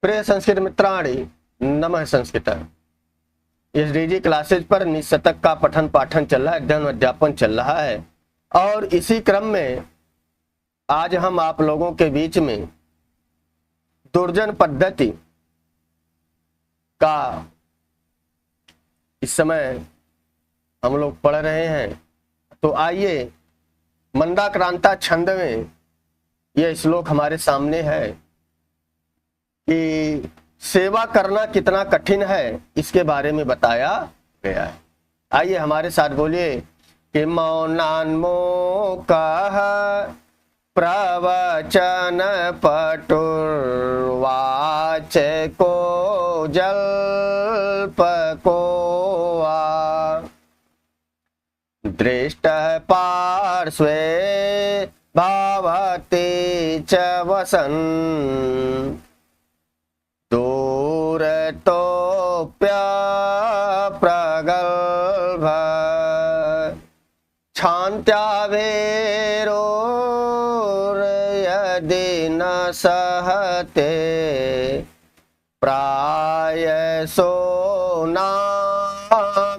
प्रिय संस्कृत मित्राणि, नमः संस्कृत। इस डीजी क्लासेज पर निशतक का पठन पाठन चल रहा है, अध्ययन अध्यापन चल रहा है और इसी क्रम में आज हम आप लोगों के बीच में दुर्जन पद्धति का इस समय हम लोग पढ़ रहे हैं। तो आइए, मंदाक्रांता छंद में यह श्लोक हमारे सामने है कि सेवा करना कितना कठिन है, इसके बारे में बताया गया है। आइए हमारे साथ बोलिए कि मौनान्मोकः प्रवचन पटुर्वाचको जल्पको वा दृष्टः पार्श्वे भवति च वसन् दूरतोऽप्यप्रगल्भ क्षान्त्यावेरोर्यदि न सहते प्रायसो नाभिजातः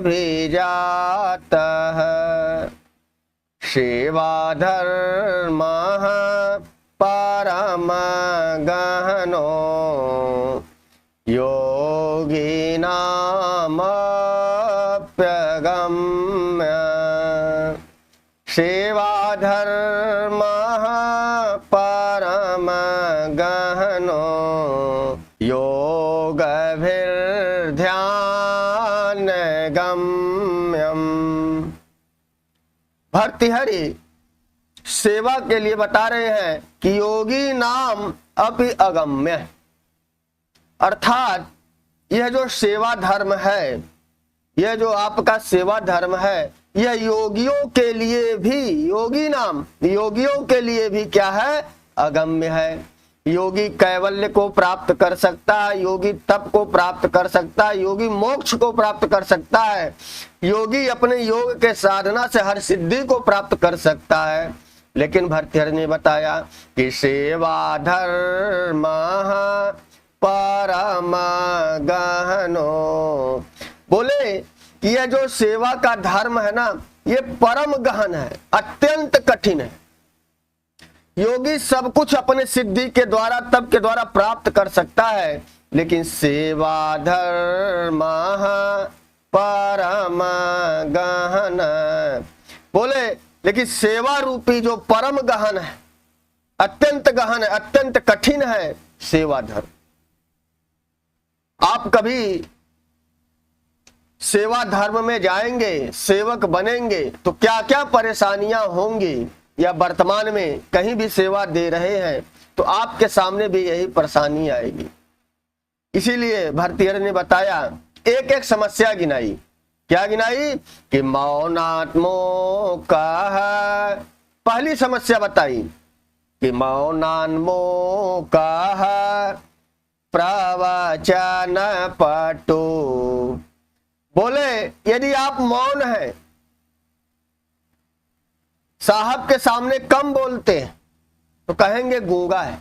सेवाधर्मः परमगहनो योगिनामप्यगम्य सेवाधर्मः परमगहनो योगभिर्ध्यानगम्यम्। भर्तृहरि सेवा के लिए बता रहे हैं कि योगी नाम अपि अगम्य, अर्थात यह जो सेवा धर्म है, यह जो आपका सेवा धर्म है, यह योगियों के लिए भी, योगी नाम योगियों के लिए भी क्या है, अगम्य है। योगी कैवल्य को प्राप्त कर सकता है, योगी तप को प्राप्त कर सकता है, योगी मोक्ष को प्राप्त कर सकता है, योगी अपने योग के साधना से हर सिद्धि को प्राप्त कर सकता है। लेकिन भर्तृहरि ने बताया कि सेवा धर्म परम गहनो, बोले कि यह जो सेवा का धर्म है ना, ये परम गहन है, अत्यंत कठिन है। योगी सब कुछ अपने सिद्धि के द्वारा, तप के द्वारा प्राप्त कर सकता है, लेकिन सेवा धर्म परम गहन, बोले लेकिन सेवा रूपी जो परम गहन है, अत्यंत गहन है, अत्यंत कठिन है सेवा धर्म। आप कभी सेवा धर्म में जाएंगे, सेवक बनेंगे तो क्या क्या परेशानियां होंगी, या वर्तमान में कहीं भी सेवा दे रहे हैं तो आपके सामने भी यही परेशानी आएगी। इसीलिए भर्तृहरि ने बताया, एक एक समस्या गिनाई। क्या गिनाई कि मौनान्मोकः, पहली समस्या बताई कि मौनान्मोकः प्रवचन पटु, बोले यदि आप मौन हैं, साहब के सामने कम बोलते हैं तो कहेंगे गूंगा है,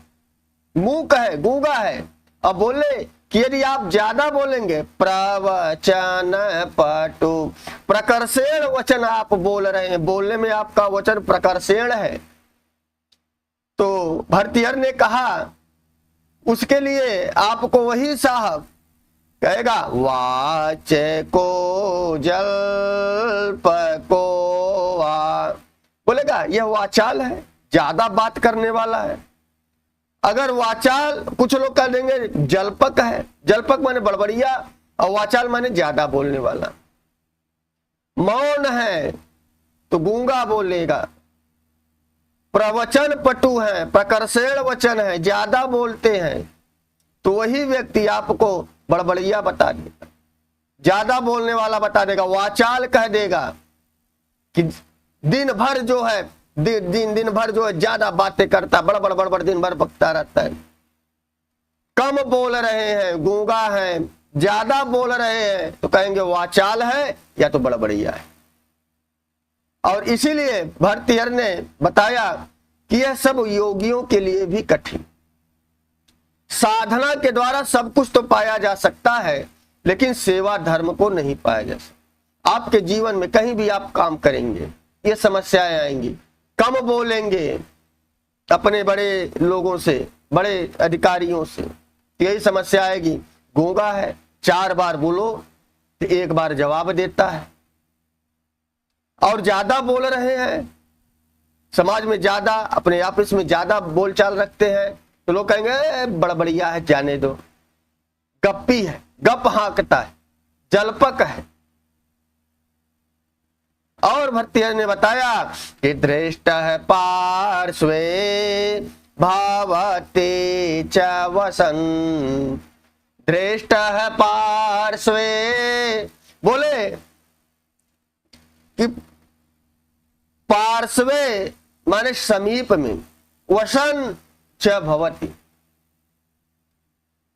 मूक है, गूंगा है। अब बोले कि यदि आप ज्यादा बोलेंगे, प्रवचन पटु, प्रकर्षण वचन आप बोल रहे हैं, बोलने में आपका वचन प्रकर्षण है। तो भर्तृहरि ने कहा उसके लिए आपको वही साहब कहेगा वाचको जल्पको वा, बोलेगा यह वाचाल है, ज्यादा बात करने वाला है। अगर वाचाल, कुछ लोग कह देंगे जल्पक है, जल्पक माने बड़बड़िया, और वाचाल माने ज्यादा बोलने वाला। मौन है तो गूंगा बोलेगा, प्रवचन पटु है, प्रकर्षण वचन है, ज्यादा बोलते हैं, तो वही व्यक्ति आपको बड़बड़िया बता देगा, ज्यादा बोलने वाला बता देगा, वाचाल कह देगा कि दिन भर जो है, दिन भर जो है ज्यादा बातें करता, बड़बड़ बड़बड़ दिन भर बकता रहता है। कम बोल रहे हैं, गूंगा है, ज्यादा बोल रहे हैं तो कहेंगे वाचाल है या तो बड़बड़िया है। और इसीलिए भर्तृहरि ने बताया कि यह सब योगियों के लिए भी कठिन। साधना के द्वारा सब कुछ तो पाया जा सकता है, लेकिन सेवा धर्म को नहीं पाया जा सकता। आपके जीवन में कहीं भी आप काम करेंगे, ये समस्याएं आएंगी। कम बोलेंगे अपने बड़े लोगों से, बड़े अधिकारियों से, यही समस्या आएगी। गूंगा है, 4 बार बोलो तो 1 बार जवाब देता है। और ज्यादा बोल रहे हैं, समाज में ज्यादा, अपने ऑफिस में ज्यादा बोलचाल रखते हैं, तो लोग कहेंगे बड़बड़िया है, जाने दो, गप्पी है, गप हाँकता है, जलपक है। और भर्तृहरि ने बताया कि दृष्ट है पार्श्वे भावते च वसन, दृष्ट है पार्श्वे, बोले कि पार्श्वे माने समीप में, वसन च भवति,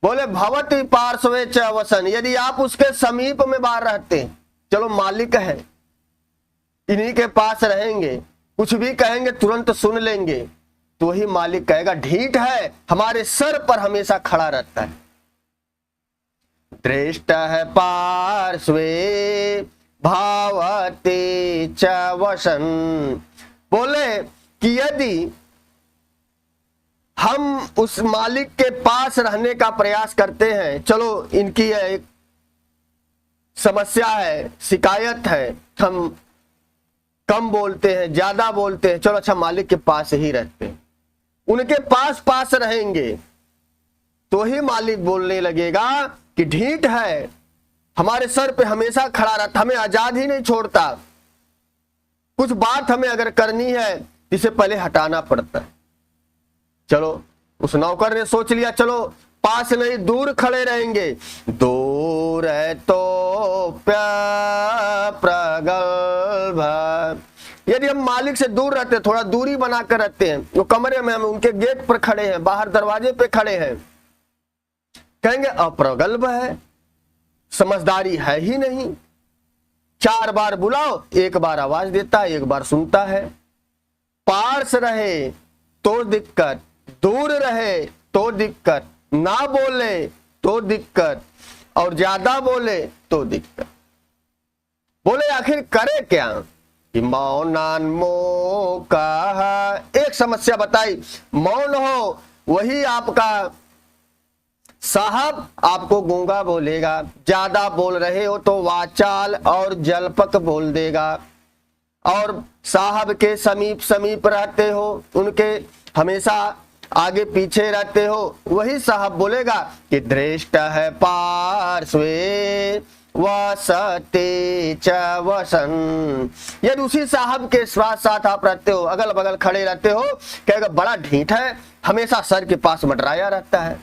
बोले भवति पार्श्वे च वसन, यदि आप उसके समीप में बाहर रहते हैं, चलो मालिक है, इन्हीं के पास रहेंगे, कुछ भी कहेंगे तुरंत सुन लेंगे, तो ही मालिक कहेगा ढीठ है, हमारे सर पर हमेशा खड़ा रहता है। दृष्ट है पार्श्वे भावते च वसन, बोले कि यदि हम उस मालिक के पास रहने का प्रयास करते हैं, चलो इनकी एक समस्या है, शिकायत है, हम कम बोलते हैं, ज्यादा बोलते हैं, चलो अच्छा मालिक के पास ही रहते हैं, उनके पास रहेंगे, तो ही मालिक बोलने लगेगा कि ढीठ है, हमारे सर पे हमेशा खड़ा रहता, हमें आजाद ही नहीं छोड़ता, कुछ बात हमें अगर करनी है इसे पहले हटाना पड़ता है। चलो उस नौकर ने सोच लिया, चलो पास नहीं दूर खड़े रहेंगे, दूर है तो प्रगल्भ, यदि हम मालिक से दूर रहते, थोड़ा दूरी बनाकर रहते हैं, वो कमरे में हम उनके गेट पर खड़े हैं, बाहर दरवाजे पे खड़े हैं, कहेंगे अप्रगल्भ है, समझदारी है ही नहीं, 4 बार बुलाओ 1 बार आवाज देता है, 1 बार सुनता है। पास रहे तो दिक्कत, दूर रहे तो दिक्कत, ना बोले तो दिक्कत, और ज्यादा बोले तो दिक्कत। बोले आखिर करे क्या कि मौनान्मोका, एक समस्या बताई, मौन हो वही आपका साहब आपको गूंगा बोलेगा, ज्यादा बोल रहे हो तो वाचाल और जलपक बोल देगा, और साहब के समीप रहते हो, उनके हमेशा आगे पीछे रहते हो, वही साहब बोलेगा कि दृष्ट है पार्श्वे वसते च वसन। यदि उसी साहब के साथ आप रहते हो, अगल बगल खड़े रहते हो, कहेगा बड़ा ढीठ है, हमेशा सर के पास मंडराया रहता है,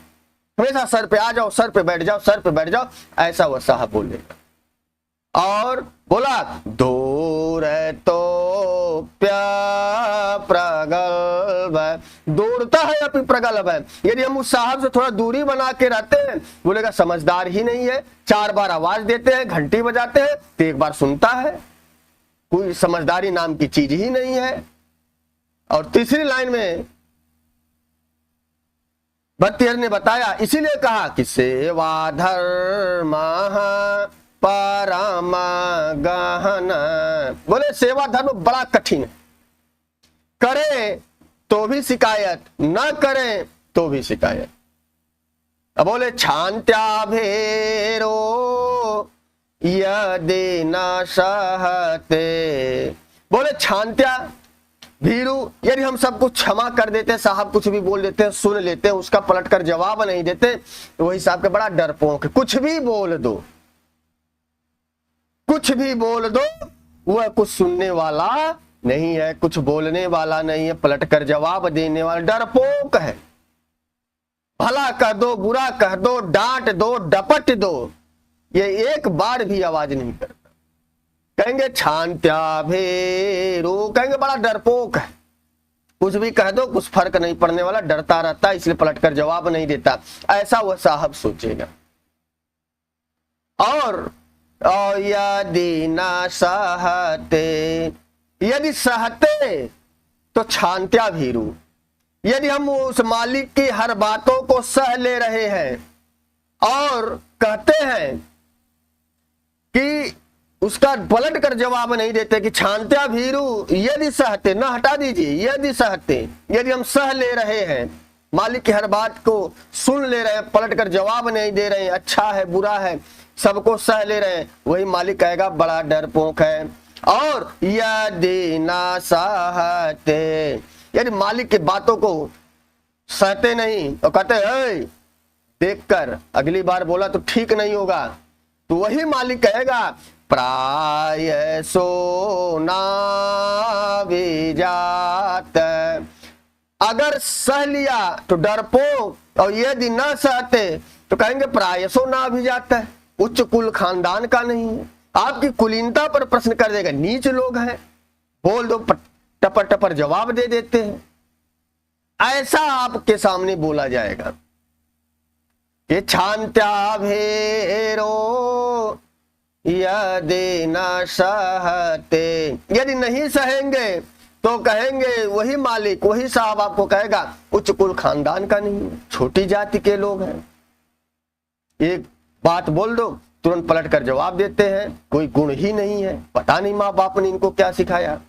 हमेशा सर पे आ जाओ, सर पे बैठ जाओ, सर पे बैठ जाओ, ऐसा वह साहब बोलेगा। और बोला दूर है तो प्रगल्भ, दौड़ता है अपनी प्रगल्भ है। यदि हम उस साहब से थोड़ा दूरी बना के रहते हैं, बोलेगा समझदार ही नहीं है, 4 बार आवाज देते हैं, घंटी बजाते हैं तो 1 बार सुनता है, कोई समझदारी नाम की चीज ही नहीं है। और तीसरी लाइन में भर्तृहरि ने बताया, इसीलिए कहा कि सेवा धर्म परम गहन, बोले सेवा धर्म बड़ा कठिन है, करे तो भी शिकायत, न करे तो भी शिकायत। अब बोले छांत्या भेरो यदि न सहते, बोले छांत्या भीरू, यदि हम सब कुछ क्षमा कर देते, साहब कुछ भी बोल देते हैं, सुन लेते हैं, उसका पलटकर जवाब नहीं देते, तो वही साहब का बड़ा डरपोक है, कुछ भी बोल दो, कुछ भी बोल दो, वह कुछ सुनने वाला नहीं है, कुछ बोलने वाला नहीं है, पलटकर जवाब देने वाला डरपोक है। भला कह दो, बुरा कह दो, डांट दो, डपट दो, ये 1 बार भी आवाज नहीं करता। कहेंगे छांत्या भेरू, कहेंगे बड़ा डरपोक है, कुछ भी कह दो कुछ फर्क नहीं पड़ने वाला, डरता रहता, इसलिए पलटकर जवाब नहीं देता, ऐसा वह साहब सोचेगा। और यदि न सहते, यदि सहते तो छांत्या भीरू, यदि हम उस मालिक की हर बातों को सह ले रहे हैं और कहते हैं कि उसका पलट कर जवाब नहीं देते कि छांत्या भीरू यदि सहते, ना हटा दीजिए, यदि सहते, यदि हम सह ले रहे हैं, मालिक की हर बात को सुन ले रहे हैं, पलट कर जवाब नहीं दे रहे हैं, अच्छा है बुरा है सबको सह ले रहे हैं, वही मालिक कहेगा बड़ा डरपोक है। और यदि ना सहते, यदि मालिक की बातों को सहते नहीं और कहते हैं देखकर अगली बार बोला तो ठीक नहीं होगा, तो वही मालिक कहेगा प्राय सो ना विजात। अगर सह लिया तो डरपोक और यदि न सहते तो कहेंगे प्रायसो ना अभिजात है, उच्च कुल खानदान का नहीं है। आपकी कुलीनता पर प्रश्न कर देगा, नीच लोग हैं, बोल दो टपर टपर जवाब दे देते हैं, ऐसा आपके सामने बोला जाएगा। ये छांत्या भेरो यदि न सहते, यदि नहीं सहेंगे तो कहेंगे वही मालिक, वही साहब आपको कहेगा उच्च कुल खानदान का नहीं, छोटी जाति के लोग हैं। एक बात बोल दो तुरंत पलट कर जवाब देते हैं, कोई गुण ही नहीं है, पता नहीं माँ बाप ने इनको क्या सिखाया।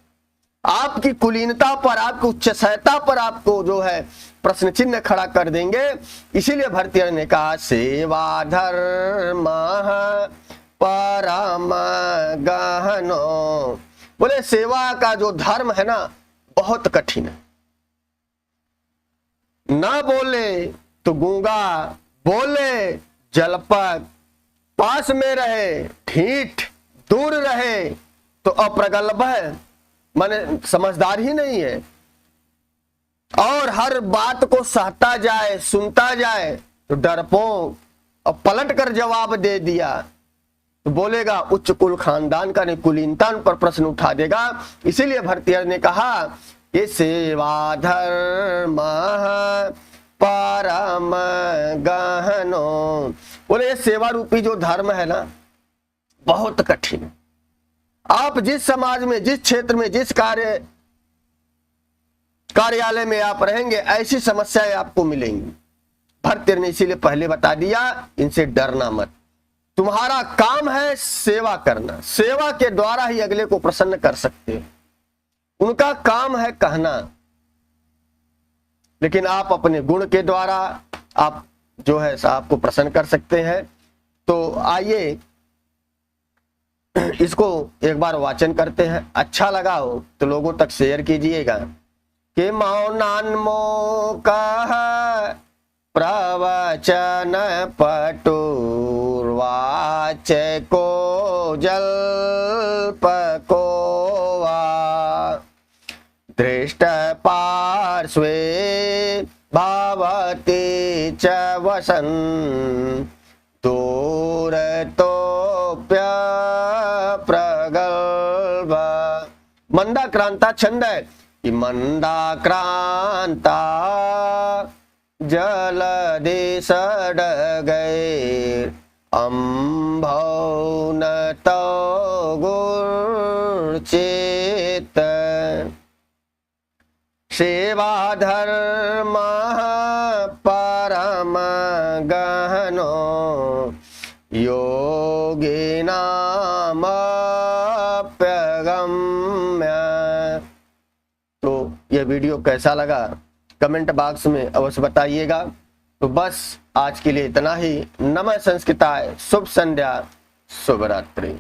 आपकी कुलीनता पर, आपकी उच्चता पर आपको जो है प्रश्न चिन्ह खड़ा कर देंगे। इसीलिए भर्तृहरि ने कहा सेवा धर्म परम गहनो, बोले सेवा का जो धर्म है ना बहुत कठिन है। ना बोले तो गूंगा, बोले जलपक, पास में रहे ठीठ, दूर रहे तो अप्रगल्भ है, माने समझदार ही नहीं है। और हर बात को सहता जाए, सुनता जाए तो डरपोक, और पलट कर जवाब दे दिया तो बोलेगा उच्च कुल खानदान का नहीं, कुलीनता पर प्रश्न उठा देगा। इसीलिए भर्तृहरि ने कहा ये सेवा धर्म परम गहनो, बोले ये सेवा रूपी जो धर्म है ना बहुत कठिन है। आप जिस समाज में, जिस क्षेत्र में, जिस कार्यालय में आप रहेंगे ऐसी समस्याएं आपको मिलेंगी। भर्तृहरि ने इसीलिए पहले बता दिया इनसे डरना मत, तुम्हारा काम है सेवा करना, सेवा के द्वारा ही अगले को प्रसन्न कर सकते हो। उनका काम है कहना, लेकिन आप अपने गुण के द्वारा आप जो है आपको प्रसन्न कर सकते हैं। तो आइए इसको एक बार वाचन करते हैं, अच्छा लगा हो तो लोगों तक शेयर कीजिएगा। कि मौनान्मो कह प्रवचन पटुर्वाच को जल्प को दृष्ट पार्श्वे भावती च वसन दूरतोप्य प्रगल्भ। मंदाक्रांता छंद है, मंदाक्रांता जलदि सडगैर अम्भौ न तो गुर्चित। सेवा धर्म परम गहनो योगिनामप्यगम्य। तो ये वीडियो कैसा लगा कमेंट बॉक्स में अवश्य बताइएगा। तो बस आज के लिए इतना ही। नमः संस्कृताय, शुभ संध्या, शुभ रात्रि।